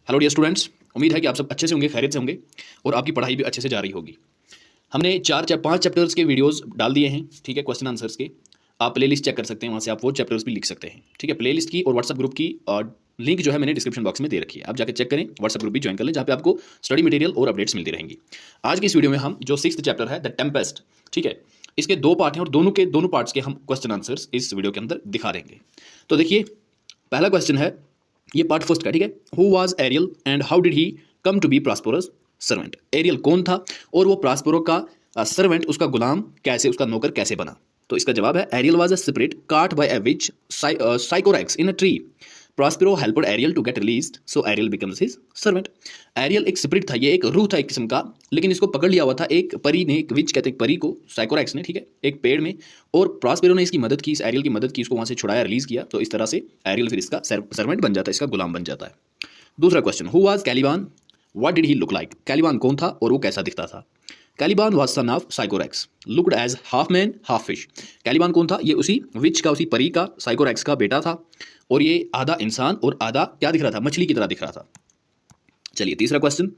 Hello dear students, उम्मीद है कि आप सब अच्छे से होंगे, खैरियत से होंगे और आपकी पढ़ाई भी अच्छे से जा रही होगी। हमने 5 चैप्टर्स के वीडियोस डाल दिए हैं, ठीक है, क्वेश्चन आंसर्स के। आप प्लेलिस्ट चेक कर सकते हैं, वहाँ से आप वो चैप्टर्स भी लिख सकते हैं, ठीक है। प्लेलिस्ट की और व्हाट्सएप ग्रुप की लिंक जो है मैंने डिस्क्रिप्शन बॉक्स में दे रखी है, आप जाकर चेक करें, व्हाट्सएप ग्रुप भी ज्वाइन कर लें, जहाँ पे आपको स्टडी मटेरियल और अपडेट्स मिलती रहेंगी। आज की इस वीडियो में हम जो 6th चैप्टर है द टेम्पेस्ट, ठीक है, इसके 2 पार्ट हैं और दोनों पार्ट्स के हम क्वेश्चन आंसर्स इस वीडियो के अंदर दिखा देंगे। तो देखिए, पहला क्वेश्चन है, ये पार्ट फर्स्ट का, ठीक है। Who was Ariel and how did he come to be Prospero's servant. Ariel कौन था और वो प्रॉस्पेरो का सर्वेंट, उसका गुलाम कैसे, उसका नौकर कैसे बना। तो इसका जवाब है, Ariel was a spirit caught by a witch Sycorax in a tree. Prospero helped Ariel to get released, so Ariel becomes his servant. Ariel एक स्पिरिट था, ये एक रूह था एक किस्म का, लेकिन इसको पकड़ लिया हुआ था एक परी ने, एक विच कहते हैं परी को, साइकोरैक्स ने, ठीक है, एक पेड़ में। और प्रॉस्पेरो ने इसकी मदद की, इस एरियल की मदद की, इसको वहां से छुड़ाया, रिलीज किया। तो इस तरह से एरियल फिर इसका सर्वेंट बन जाता है, इसका गुलाम बन जाता है। दूसरा question, who was Caliban, what did he look like. Caliban कौन था और वो कैसा दिखता था। Caliban was son of Sycorax, looked as half man half fish. Caliban कौन था, ये उसी विच का, उसी परी का, साइकोरैक्स का बेटा था, और ये आधा इंसान और आधा क्या दिख रहा था, मछली की तरह दिख रहा था। चलिए तीसरा question,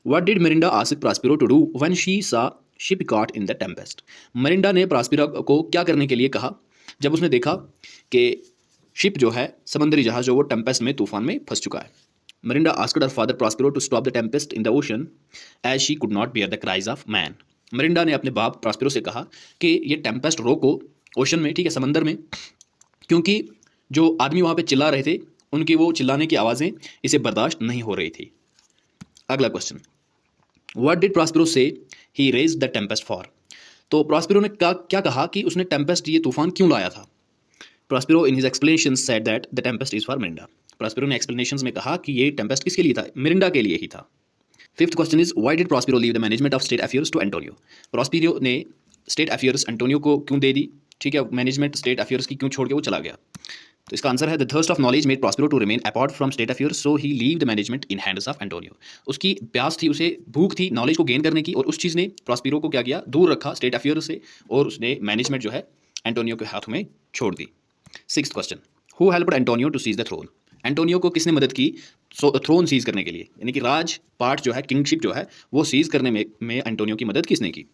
what did Miranda ask Prospero to do when she saw ship caught in the tempest. Miranda ने प्रॉस्पेरो को क्या करने के लिए कहा जब उसने देखा कि शिप जो है, समंदरी जहाज जो, वो टेम्पेस्ट में, तूफान में फंस चुका है। Miranda asked her father Prospero to stop the tempest in the ocean as she could not bear the cries of man. Miranda ने अपने बाप प्रॉस्पेरो से कहा कि ये टेम्पेस्ट रोको ओशन में, ठीक है, समंदर में, क्योंकि जो आदमी वहां पे चिल्ला रहे थे, उनकी वो चिल्लाने की आवाज़ें इसे बर्दाश्त नहीं हो रही थी। अगला क्वेश्चन, व्हाट डिड प्रॉस्पेरो से ही रेज द टेम्पेस्ट फॉर। तो प्रॉस्पेरो ने क्या कहा कि उसने टेम्पेस्ट, ये तूफान क्यों लाया था। Prospero in his explanation said that the Tempest is for Mirinda. Prospero ने एक्सप्लेनेशंस में कहा कि ये टेम्पेस्ट किसके लिए था, मिरिंडा के लिए ही था। Fifth question is, why did Prospero leave the management of state affairs to Antonio. Prospero ने स्टेट अफेयर्स एंटोनियो को क्यों दे दी, ठीक है, मैनेजमेंट स्टेट अफेयर्स की क्यों छोड़ के वो चला गया। तो इसका आंसर है, the thirst of knowledge made Prospero to remain apart from state affairs, so he leave the management in hands of Antonio. उसकी प्यास थी, उसे भूख थी नॉलेज को गेन करने की, और उस चीज़ ने प्रॉस्पेरो को क्या किया, दूर रखा स्टेट अफेयर्स से, और उसने मैनेजमेंट जो है एंटोनियो के हाथों में छोड़ दी। Sixth question, who helped Antonio to seize the throne. Antonio को किसने मदद की थ्रोन सीज करने के लिए, यानी कि राज पाठ जो है, किंगशिप जो है, वो सीज करने में एंटोनियो की मदद किसने की।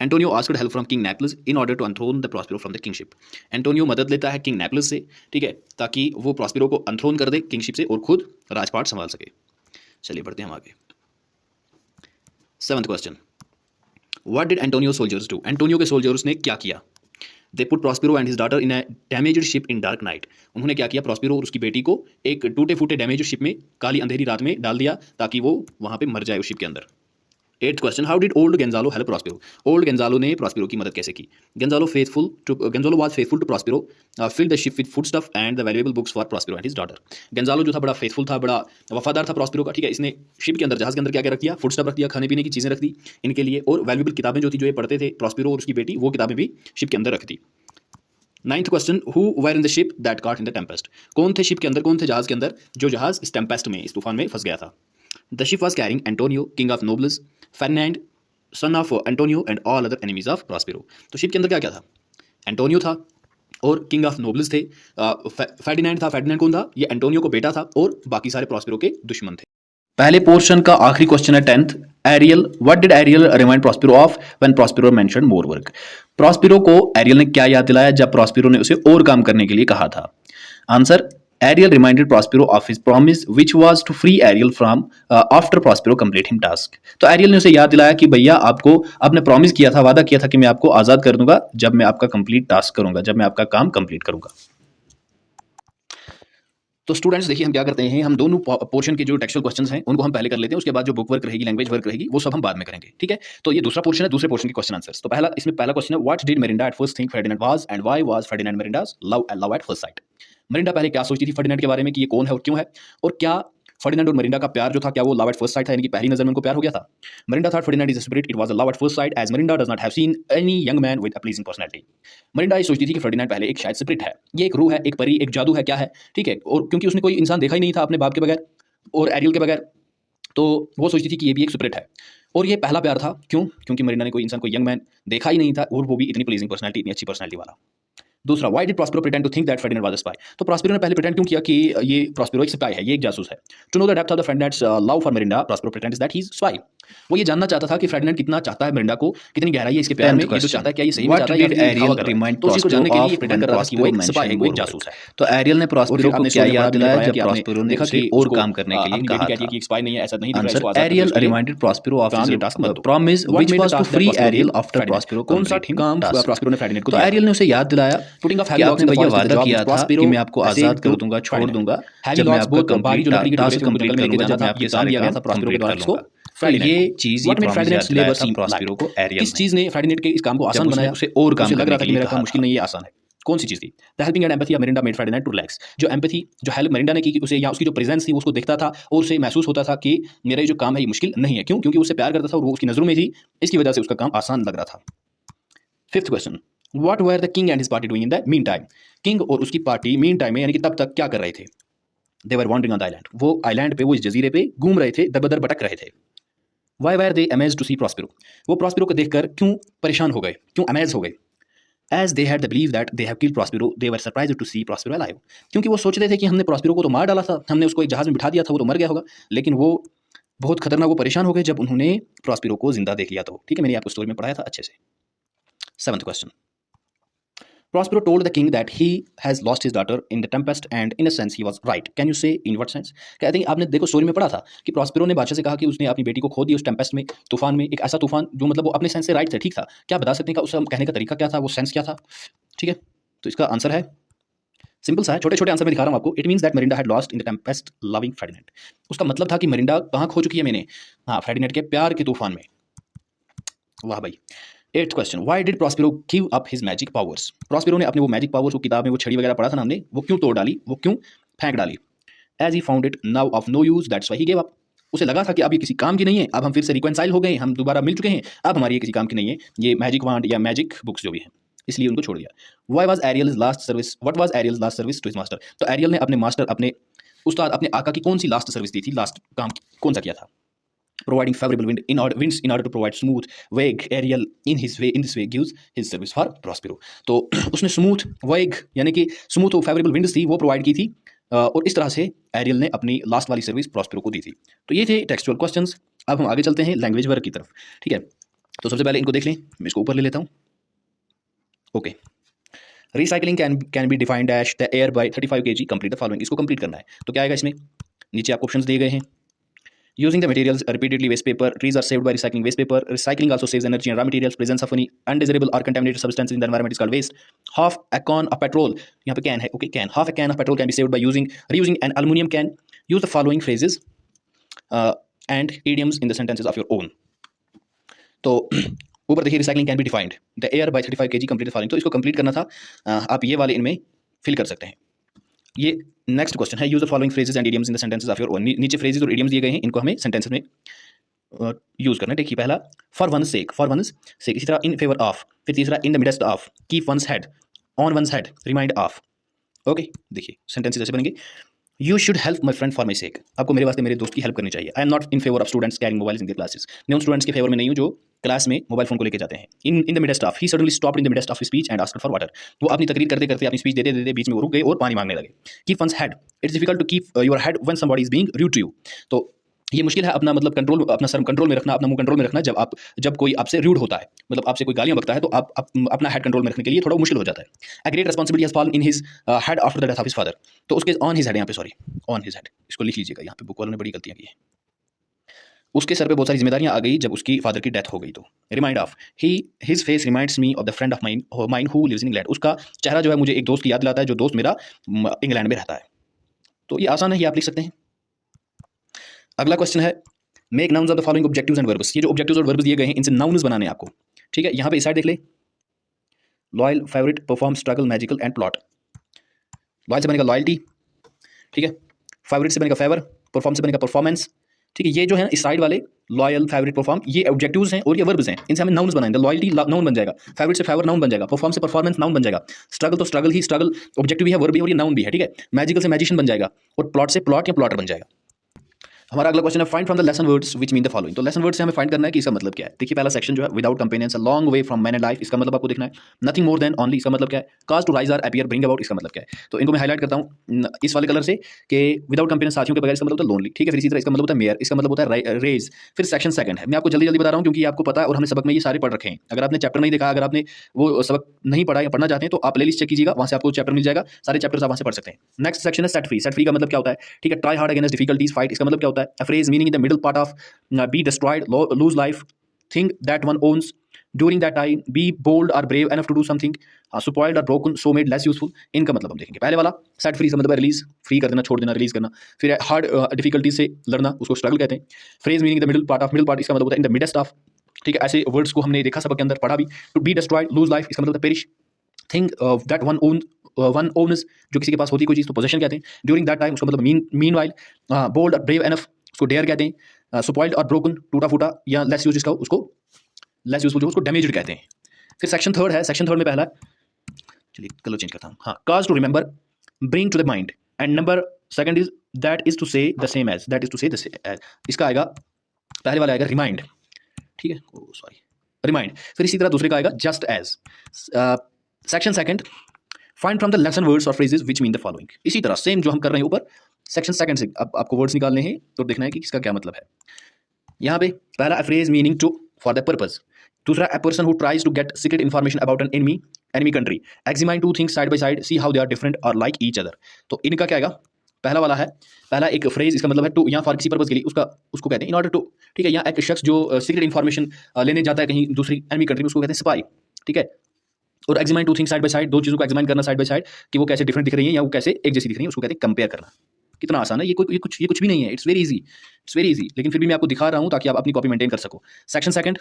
Antonio asked help from king Naples in order to unthrone the Prospero from the kingship. Antonio मदद लेता है किंग नेपल्स से, ठीक है, ताकि वो प्रॉस्पेरो को अनथ्रोन कर दे किंगशिप से और खुद राजपाट संभाल सके। चलिए बढ़ते हैं हम आगे। Seventh question, what did Antonio soldiers do. Antonio के सोल्जर्स ने क्या किया। They put Prospero and his daughter in a damaged ship in dark night. उन्होंने क्या किया, प्रॉस्पेरो और उसकी बेटी को एक टूटे फूटे डैमेज्ड शिप में, काली अंधेरी रात में डाल दिया, ताकि वो वहां पे मर जाए उस शिप के अंदर। Eighth question, how did old Gonzalo help Prospero. Old Gonzalo ने प्रॉस्पेरो की मदद कैसे की। Gonzalo was faithful to Prospero, fill the ship with food stuff and the valuable books for Prospero and his daughter. Gonzalo जो था, बड़ा faithful था, बड़ा वफादार था प्रॉस्पेरो का, ठीक है। इसने शिप के अंदर, जहाज के अंदर क्या क्या रख दिया, फूड स्टफ रख दिया, खाने पीने की चीज़ें रख दी इनके लिए, और वैल्यूएबल किताबें जो थी, जो ये पढ़ते थे प्रॉस्पेरो और उसकी बेटी, वो किताबें भी शिप के अंदर रख दी। Ninth question, who were in the ship that caught in the tempest. कौन थे शिप के अंदर, कौन थे जहाज के अंदर, जो जहाज इस टेम्पेस्ट में, इस तूफान में फंस गया था। The ship was carrying Antonio king of nobles, Ferdinand son of Antonio and all other enemies of Prospero. तो शिप के अंदर क्या क्या था, एंटोनियो था और किंग ऑफ नोबल्स थे, फर्डिनेंड था। फर्डिनेंड कौन था, ये एंटोनियो को बेटा था, और बाकी सारे प्रॉस्पेरो के दुश्मन थे। पहले पोर्शन का आखिरी क्वेश्चन है 10th, Ariel, what did Ariel remind Prospero of when Prospero mentioned more work. Prospero को एरियल ने क्या याद दिलाया जब प्रॉस्पेरो ने उसे और काम करने के लिए कहा था। Answer, Ariel reminded Prospero of his promise which was to free Ariel from after Prospero complete him task. तो एरियल ने उसे याद दिलाया कि भैया, आपको आपने प्रॉमिस किया था, वादा किया था कि मैं आपको आजाद कर दूंगा जब मैं आपका कंप्लीट टास्क करूंगा, जब मैं आपका काम कंप्लीट करूंगा। तो स्टूडेंट्स देखिए, हम क्या करते हैं, हम दोनों पोर्शन के जो टेक्सुअल क्वेश्चंस हैं उनको हम पहले कर लेते हैं, उसके बाद जो बुक वर्क रहेगी, लैंग्वेज वर्क रहेगी, वो सब हम बाद में करेंगे, ठीक है। तो ये दूसरा पोर्शन है, दूसरे पोर्शन के क्वेश्चन आंसर्स। तो पहला क्वेश्चन है, what did Miranda at first think Ferdinand was and why was Ferdinand Miranda's love at first sight. Miranda पहले क्या सोचती थी फर्डिनेंड के बारे में, कि ये कौन है और क्यों है, और क्या फर्डिनेंड और मेरिंडा का प्यार जो था, क्या वो लव एट फर्स्ट साइट था, यानी कि पहली नजर में उनको प्यार हो गया था। Miranda thought Ferdinand is a spirit, it was a love at first sight as Miranda does not have seen any young man with a pleasing personality. Miranda ये सोचती थी कि फर्डिनेंड पहले एक शायद स्पिरिट है, ये एक रूह है, एक परी, एक जादू है, क्या है, ठीक है, और क्योंकि उसने कोई इंसान देखा ही नहीं था अपने बाप के बगैर और एरियल के बगैर, तो वो सोचती थी कि ये भी एक स्पिरिट है, और ये पहला प्यार था। क्यों, क्योंकि मेरिंडा ने कोई इंसान, कोई यंग मैन देखा ही नहीं था, और वो भी इतनी प्लीजिंग पर्सनैलिटी, इतनी अच्छी पर्सनैलिटी वाला। दूसरा, why did Prospero pretend to think that Ferdinand was a spy? तो प्रॉस्पेरो ने पहले प्रिटेंड क्यों किया कि ये प्रॉस्पेरो एक स्पाई है, ये एक जासूस है? To know the depth of the Ferdinand's love for Miranda, Prospero pretends that he is spy. वो ये जानना चाहता था कि फेर्डिनेंड कितना चाहता है मेरिंडा को, कितनी गहराई है इसके प्यार में, ये जो चाहता है क्या ये सही में चाहता है या फिर ये दिखावा कर रहा है? तो उसी को जानने के लिए ये प्रिटेंड कर रहा था कि वो एक स्पाई है, वो एक जासूस है। तो एरियल ने प्रॉस्पेरो को क्या याद दिलाया जब प्रॉस्पेरो ने देखा उसे कि और काम करने के लिए कहा था? कि स्पाई नहीं है, ऐसा नहीं दिख रहा है, आंसर, इसको आजाद एरियल करने के लिए रिमाइंडेड प्रॉस्पेरो ऑफ काम, ये हिज टास्क मत दो। Promise What which made the was to task that free Prospero Ariel gave after Ferdinand? Prospero कौन सा कंप्लीटिंग काम टास्क। प्रॉस्पेरो ने फेर्डिनेंड को तो दिया? एरियल ने उसे याद दिलाया Putting off कि heavy logs आपने in the भैया forest with the वादा job किया which था Prospero कि मैं आपको essayed आजाद कर to दूंगा, छोड़ Ferdinand. दूंगा Heavy जब मैं logs आपका बहुत भारी जो लकड़ी के टुकड़े टास्क थे उनको कंप्लीट जंगल में लेके करूंगा, जाना जब मैं था, आपके ये काम सारे दिया गया काम था प्रॉस्पेरो के कंप्लीट द्वारा कर किसको? लूंगा। तो फेर्डिनेंड ये को। चीज What made Ferdinand's labor seem Prospero light? को एरियल किस ने, चीज ने फेर्डिनेंड के इस काम को आसान जब उसने बनाया? उसे और काम उसे लग करने रहा था के कि लिए मेरा काम कहा मुश्किल था। नहीं है, आसान है। कौन सी चीज थी? The helping and empathy of Miranda made Ferdinand to relax. जो एम्पैथी, जो हेल्प मेरिंडा ने की कि उसे, या उसकी जो प्रेजेंस थी वो उसको दिखता था और उसे महसूस होता था कि मेरा ये जो काम है ये मुश्किल नहीं है। क्यों? क्योंकि उससे प्यार करता था और वो उसकी नजरों में थी, इसकी वजह से उसका काम आसान लग रहा था। Fifth question, what were the king and his party doing in the mean time? King और उसकी पार्टी मीन टाइम में यानी कि तब तक क्या कर रहे थे? दे वर वॉन्डरिंग ऑन द आइलैंड। वो आइलैंड पे, वो इस जजीरे पे घूम रहे थे, दर बदर भटक रहे थे। Why were they amazed to see Prospero? वो प्रॉस्पेरो को देखकर क्यों परेशान हो गए, क्यों अमेज हो गए? As they had the believe that they have killed Prospero, they were surprised to see Prospero alive. क्योंकि वो सोचते थे कि हमने प्रॉस्पेरो को तो मार डाला था, हमने उसको एक जहाज में बिठा दिया था, वो तो मर गया होगा, लेकिन वो बहुत खतरनाक, वो परेशान हो गए जब उन्होंने प्रॉस्पेरो को जिंदा देख लिया। तो ठीक है, मैंने आपको स्टोरी में पढ़ाया था अच्छे से। Seventh question, Prospero told the king that he has lost his daughter in the tempest, and in a sense he was right. Can you say in what sense? कहते हैं आपने देखो स्टोरी में पढ़ा था कि प्रॉस्पेरो ने बादशाह से कहा कि उसने अपनी बेटी को खो दी उस टेम्पेस्ट में, तूफान में, एक ऐसा तूफान जो मतलब वो अपने सेंस से राइट था, ठीक था। क्या बता सकते हैं का उसका कहने का तरीका क्या था, वो सेंस क्या था? ठीक है, तो इसका आंसर है सिंपल सा है, छोटे छोटे आंसर में दिखा रहा हूँ आपको। It means that Miranda had lost in the tempest loving Ferdinand. उसका मतलब था कि मेरिंडा कहाँ खो चुकी है मैंने? हाँ, फेर्डिनेंड के प्यार के तूफान में। वाह भाई। Eighth question, why did Prospero give up his magic powers? Prospero ने अपने वो मैजिक पावर्स, वो किताब में वो छड़ी वगैरह पढ़ा था ना हमने, वो क्यों तोड़ डाली, वो क्यों फेंक डाली? As he found it now of no use, that's why he give up. उसे लगा था कि अब ये किसी काम की नहीं है, अब हम फिर से रिकॉन्साइल हो गए, हम दोबारा मिल चुके हैं, अब हमारी ये किसी काम की नहीं है, ये मैजिक वांड या मैजिक बुक्स जो भी हैं, इसलिए उनको छोड़ दिया। Why was Ariel's last service, what was Ariel's last service to his master? तो एरियल ने अपने मास्टर, अपने उस्ताद, अपने आका की कौन सी लास्ट सर्विस दी थी, लास्ट काम कौन सा किया था? Providing favorable winds in order to provide smooth wake, Ariel in this way gives his service for Prospero. तो उसने स्मूथ वेग यानी कि स्मूथ फेवरेबल विंड्स थी वो प्रोवाइड की थी, और इस तरह से एरियल ने अपनी लास्ट वाली सर्विस प्रॉस्पेरो को दी थी। तो ये थे टेक्सचुअल क्वेश्चंस। अब हम आगे चलते हैं लैंग्वेज वर्क की तरफ। ठीक है, तो सबसे पहले इनको देख लें, मैं इसको ऊपर ले लेता हूँ। Okay, recycling can be defined as the air by 35 kg, complete the following. इसको कंप्लीट करना है तो क्या आएगा इसमें? नीचे आपको ऑप्शंस दिए गए हैं। Using the materials repeatedly, waste paper, trees are saved by recycling waste paper. Recycling also saves energy and raw materials. Presence of any undesirable or contaminated substance in the environment is called waste. Half a can of petrol, यहाँ पे can है, okay, can. Half a can of petrol can be saved by reusing an aluminum can. Use the following phrases and idioms in the sentences of your own. तो ऊपर देखिए, recycling can be defined the air by 35 kg, complete the following. तो इसको कंप्लीट करना था, आप ये वाले इनमें फिल कर सकते हैं। ये नेक्स्ट क्वेश्चन है, use the following phrases and idioms in the sentences of your own. नीचे फ्रेजेस और इडियम्स दिए गए हैं, इनको हमें सेंटेंसेस में यूज करना है। देखिए, पहला for one's sake, for one's sake. इसी तरह इन फेवर ऑफ, फिर तीसरा in the midst of, keep one's head, on one's head, remind of. Okay, देखिए सेंटेंसेस ऐसे बनेंगे। You should help my friend for my sake. आपको मेरे वास्ते मेरे दोस्त की हेल्प करनी चाहिए। I am not in favour of students carrying mobiles in their classes. मैं उन स्टूडेंट्स के फेवर में नहीं हूँ जो क्लास में मोबाइल फोन को लेकर जाते हैं। इन the midst of, he suddenly stopped in the midst of speech and asked for water. वो अपनी तकरीर करते करते, अपनी स्पीच देते देते बीच में वो रुक गए और पानी मांगने लगे। Keep one's head, it's difficult to keep your head when somebody is being rude to you. तो ये मुश्किल है अपना मतलब कंट्रोल, अपना सर कंट्रोल में रखना, अपना मुंह कंट्रोल में रखना जब कोई आपसे रूड होता है, मतलब आपसे कोई गालियां बकता है, तो आप अपना हेड कंट्रोल में रखने के लिए थोड़ा मुश्किल हो जाता है। A great responsibility has fallen in his head after the death of his father. तो उसके ऑन हिज हेड, यहाँ पे सॉरी, ऑन हिज हेड, इसको लिख लीजिएगा, यहाँ पे बुक वालों ने बड़ी गलतियां की है। उसके सर पे बहुत सारी जिम्मेदारियां आ गई जब उसकी फादर की डेथ हो गई। तो remind of, his face reminds me of the friend of mine who lives in England. उसका चेहरा जो है मुझे एक दोस्त की याद दिलाता है जो दोस्त मेरा इंग्लैंड में रहता है। तो ये आसान है, ये आप लिख सकते हैं। अगला क्वेश्चन है, make nouns of the following objectives and verbs. ये जो ऑब्जेक्टिव्स और वर्ब्स दिए गए हैं, इनसे नाउन्स बनाने हैं आपको। ठीक है, यहाँ पे इस साइड देख ले, loyal, favourite, perform, struggle, magical and plot. Loyal से बनेगा लॉयल्टी, ठीक है, फेवरेट से बनेगा फेवर, परफॉर्म से बनेगा परफॉर्मेंस। ठीक है, ये जो है इस साइड वाले लॉयल, फेवरेट, परफॉर्म, ये ऑब्जेक्टिव्स हैं और ये वर्ब्स हैं, इनसे हमें नाउन्स बनाएंगे। लॉयल्टी नाउन बन जाएगा, फेवरेट से फेवर नाउन बन जाएगा, परफॉर्म से परफॉर्मेंस नाउन बन जाएगा, स्ट्रगल तो स्ट्रगल ही, स्ट्रगल ऑब्जेक्टिव भी है, वर्ब भी है और ये नाउन भी है। ठीक है, मैजिकल से मैजिशियन बन जाएगा और प्लॉट से प्लॉट या प्लॉटर बन जाएगा। हमारा अगला क्वेश्चन है find from the lesson words which mean the following. तो लेसन वर्ड से हमें फाइंड करना है कि इसका मतलब क्या है। देखिए पहला सेक्शन जो है without companions a long way from man and life, इसका मतलब आपको देखना है। नथिंग मोर देन ओनली, इसका मतलब क्या है। Cause to rise or appear bring about, इसका मतलब क्या है। तो इनको मैं हाईलाइट करता हूँ इस वाले कलर से कि विदाउट कंपेनियन साथियों के बगैर, इसका मतलब होता है लोनली, ठीक है। फिर इसी तरह इसका मतलब होता है मेयर, इसका मतलब होता है रेज। फिर सेक्शन सेकंड है, मैं आपको जल्दी जल्दी बता रहा हूँ क्योंकि ये आपको पता है और हमने सबक में ये सारे पढ़ रखे हैं। अगर आपने चैप्टर नहीं देखा, अगर आपने वो सबक नहीं पढ़ा या पढ़ना चाहते हैं तो आप प्लेलिस्ट चेक कीजिएगा, वहाँ से आपको चैप्टर मिल जाएगा, सारे चैप्टर्स आप वहाँ से पढ़ सकते हैं। नेक्स्ट सेक्शन है सेट फ्री। सेट फ्री का मतलब क्या होता है, ठीक है। Try hard against difficulties fight, इसका मतलब क्या होता है। A phrase meaning in the middle part of be destroyed lose life, think that one owns during that time, be bold और brave enough to do something, spoiled और broken so made less useful. इनका मतलब हम देखेंगे। पहले वाला set free का मतलब है रिलीज, फ्री कर देना, छोड़ देना, रिलीज करना। फिर हार्ड डिफिकल्टीज से लड़ना, उसको स्ट्रगल कहते हैं। Phrase meaning the middle part, इसका मतलब होता है इन द मिडेस्ट ऑफ, ठीक है। ऐसे वर्ड्स को हमने देखा सबक के अंदर, पढ़ा भी। To be destroyed lose life, इसका मतलब perish. Thing that one owns, जो किसी के पास होती कोई चीज़ तो पोजेशन कहते हैं। ड्यूरिंग दैट टाइम, उसका मतलब मीन वाइल। बोल्ड और ब्रेव एनफ, उसको डेयर कहते हैं। स्पॉइल्ड और ब्रोकन, टूटा फूटा या लेस यूज, उसको लेस यूजफुल जो उसको डैमेज्ड कहते हैं। फिर सेक्शन थर्ड है, सेक्शन थर्ड में पहला, चलिए कलर चेंज करता हूँ, हाँ, cause to remember bring to the mind, and number second is that is to say the same as, that is to say the same as. इसका आएगा, पहले वाला आएगा रिमाइंड, ठीक है, सॉरी रिमाइंड। फिर इसी तरह दूसरे का आएगा just as. Section second, find from the lesson words और phrases which mean the following. इसी तरह सेम जो हम कर रहे हैं ऊपर, सेक्शन सेकंड से अब आपको वर्ड्स निकालने हैं तो देखना है कि इसका क्या मतलब है। यहाँ पे पहला phrase meaning to for the purpose, दूसरा a person who tries to get secret information about an enemy country, examine two things side by side, see how they are different और लाइक ईच अदर। तो इनका क्या आएगा, पहला वाला है, पहला एक फ्रेज, इसका मतलब है टू, यहाँ फॉर किसी पर्पस के लिए, उसको कहते हैं इन ऑर्डर टू, ठीक है। यहाँ एक शख्स जो सीक्रेट इन्फॉर्मेशन लेने जाता है कहीं दूसरी एनिमी कंट्री में, उसको कहते हैं स्पाई, ठीक है। और examine two things side by side, दो चीज़ों को एक्सिमाइन करना साइड बाय साइड कि वो कैसे डिफरेंट दिख रही हैं या वो कैसे एक जैसी दिख रही हैं, उसको कहते हैं कंपेयर करना। कितना आसान है, ये कुछ भी नहीं है, इट्स वेरी इजी, लेकिन फिर भी मैं आपको दिखा रहा हूँ ताकि आप अपनी कॉपी मेंटेन कर सको। सेक्शन सेकंड,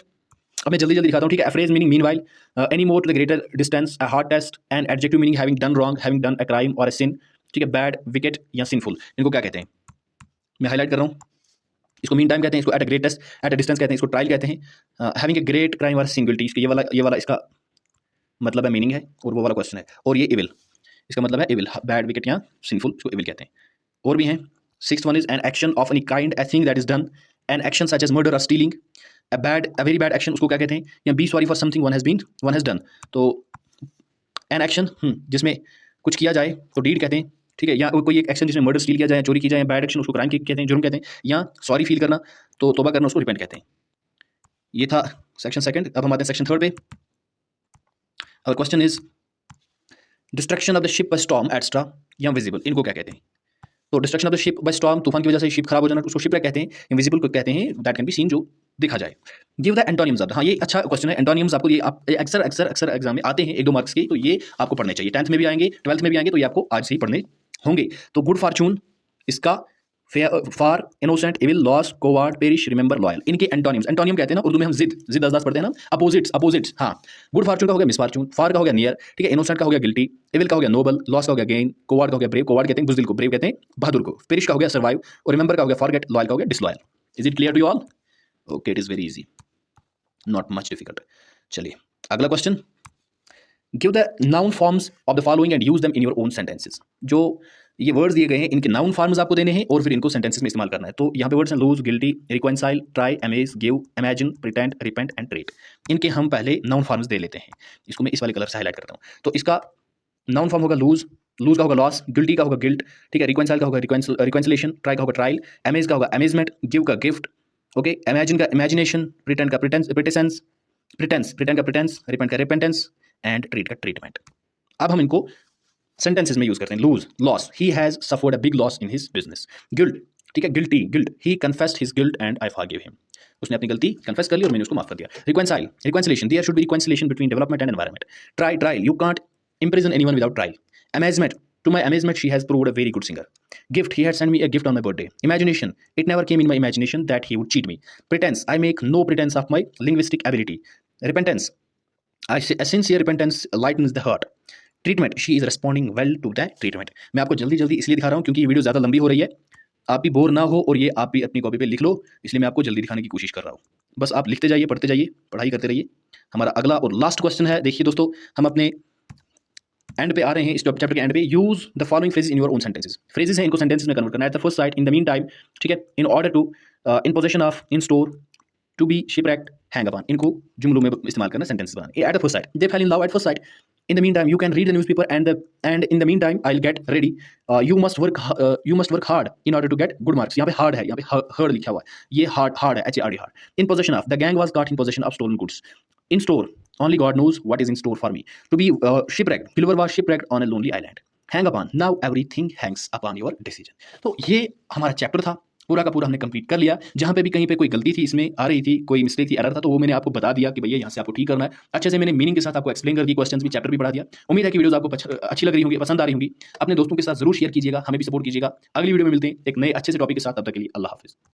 अब मैं जल्दी दिखाता हूँ, ठीक है। Phrase meaning meanwhile, any more to the greater distance, a hard test, and adjective meaning having done wrong, having done a crime और अ सिन, ठीक है। बैड, विकेट या सिनफुल, इनको क्या कहते हैं, मैं हाईलाइट कर रहा हूँ। इसको मीन टाइम कहते हैं, इसको at a great test, at a distance कहते हैं, इसको ट्रायल कहते हैं। हैविंग ए ग्रेट क्राइम और सिंगुलटी, ये वाला इसका मतलब है, मीनिंग है, और वो वाला क्वेश्चन है। और ये इविल, इसका मतलब है इविल, बैड, विकेट या सिनफुल, इसको इविल कहते हैं। और भी हैं। Sixth one is an action of any kind, a thing that is done, an action such as murder और stealing, a very bad action, उसको क्या कहते हैं, या be sorry for something one has done. तो एन एक्शन जिसमें कुछ किया जाए तो डीड कहते हैं, ठीक है। या कोई एक एक्शन जिसमें मर्डर, स्टील किया जाए, चोरी की जाए, बैड एक्शन उसको क्राइम कहते हैं, जुर्म कहते हैं, या सॉरी फील करना, तो तौबा करना, उसको रिपेंट कहते हैं। ये था सेक्शन सेकंड। अब हम आते हैं सेक्शन थर्ड पे। और question is destruction of the ship by storm extra या विजिबल, इनको क्या कहते हैं। तो destruction of the ship by storm, तूफान की वजह से शिप खराब हो जाना, उसको शिपरेक कहते हैं। इनविजिबल को कहते हैं दैट कैन बी सीन, जो देखा जाए। गिव द एंटोनिम्स ऑफ, हाँ ये अच्छा क्वेश्चन है। एंटोनिम्स आपको ये अक्सर एग्जाम में आते हैं, 1-2 मार्क्स के, तो ये आपको पढ़ने चाहिए। 10th में भी आएंगे, 12th में भी आएंगे, तो ये आपको आज से ही पढ़ने होंगे। तो गुड फॉर्चून, इसका far, innocent, evil, loss, coward, perish, remember, loyal, इनके एंटोनिम्स, एंटोनियम कहते हैं ना, उर्दू में हम जिद दास पढ़ते हैं ना, अपोजिट्स। हाँ, गुड फॉर्चून का हो गया मिसफॉर्चून, फार का हो गया नियर, ठीक है। इनोसेंट का हो गया गिल्टी, इविल का हो गया नोबल, लॉस का हो गया गेन, कोवार्ड का हो गया ब्रेव, कोवार्ड कहते हैं बुज़दिल को, ब्रेव कहते हैं बहादुर को, पेरिश का हो गया सर्वाइव, और रिमेंबर का हो गया फॉरगेट, लॉयल का हो गया disloyal. Is it clear to you all? Okay, it is very easy, not much difficult. चलिए अगला question, give the noun forms of the following and use them in your own sentences. जो ये words दिए गए हैं, इनके noun forms आपको देने हैं और फिर इनको सेंटेंसेस में इस्तेमाल करना है। तो यहाँ पे वर्ड्स हैं lose, guilty, reconcile, try, amaze, give, imagine, pretend, repent and treat. इनके हम पहले नाउन फॉर्म्स दे लेते हैं। इसको मैं इस वाले कलर से हाईलाइट करता हूँ। तो इसका नाउन फॉर्म होगा लूज का होगा लॉस, गिल्टी का होगा गिल्ट, ठीक है। रिकॉन्साइल का होगा रिकॉन्सिलेशन, ट्राई का होगा ट्रायल, अमेज का होगा अमेजमेंट, गिव का गिफ्ट, ओके। इमेजिन का इमेजिनेशन, प्रिटेंड का प्रिटेंस, प्रिटेंड का प्रिटेंस, रिपेंट का रिपेंटेंस एंड ट्रीट का ट्रीटमेंट। अब हम इनको सेंटेंसेस में यूज करते हैं। Lose, loss, he has suffered a big loss in his business. Guilt, ठीक है, guilt, he confessed his guilt and I forgive him. उसने अपनी गलती कन्फेस कर ली और मैंने उसको माफ कर दिया। Reconciliation, there should be reconciliation between development and environment. Trial, you can't imprison anyone without trial. Amazement, to my amazement she has proved a very good singer. Gift, he had sent me a gift on my birthday. Imagination, it never came in my imagination that he would cheat me. Pretense, I make no pretense of my linguistic ability. Repentance, a sincere repentance lightens the heart. Treatment, she is responding well to the treatment. मैं आपको जल्दी इसलिए दिखा रहा हूँ क्योंकि ये video ज़्यादा लंबी हो रही है, आप भी बोर ना हो और ये आप भी अपनी कॉपी पे लिख लो, इसलिए मैं आपको जल्दी दिखाने की कोशिश कर रहा हूँ। बस आप लिखते जाइए, पढ़ते जाइए, पढ़ाई करते रहिए। हमारा अगला और लास्ट क्वेश्चन है, देखिए दोस्तों, हम अपने एंड पे आ रहे हैं, इस चैप्टर के एंड पे, use the following phrases in your own sentences. Phrases हैं, इनको सेंटेंसेस में कन्वर्ट करना है। At the first sight, in the mean time, ठीक है, in order to, in possession of, in store, to be shipwrecked, hang upon, इनको जुमलों में इस्तेमाल करना, सेंटेंस बनाना। At the first sight, they fell in love at first sight. In the meantime, you can read the newspaper, and in the meantime, I'll get ready. You must work hard in order to get good marks. यहाँ पे hard है, यहाँ पे hard लिखा हुआ है, ये hard है, HARD hard. In possession of, the gang was caught in possession of stolen goods. In store, only God knows what is in store for me. To be shipwrecked, Gulliver was shipwrecked on a lonely island. Hang upon, now everything hangs upon your decision. तो ये हमारा chapter था, पूरा का पूरा हमने complete कर लिया। जहाँ पे भी कहीं पे कोई गलती थी इसमें आ रही थी, कोई मिस्टेक थी, एरर था, तो वो मैंने आपको बता दिया कि भैया यहाँ से आपको ठीक करना है। अच्छे से मैंने मीनिंग के साथ आपको एक्सप्लेन कर दी, क्वेश्चंस भी, चैप्टर भी पढ़ा दिया। उम्मीद है कि वीडियोस आपको अच्छी लग रही होंगी, पसंद आ रही होंगी। अपने दोस्तों के साथ जरूर शेयर कीजिएगा, हमें भी सपोर्ट कीजिएगा। अगली वीडियो में मिलते हैं एक नए अच्छे से टॉपिक के साथ, तब तक के लिए अल्लाह हाफिज़।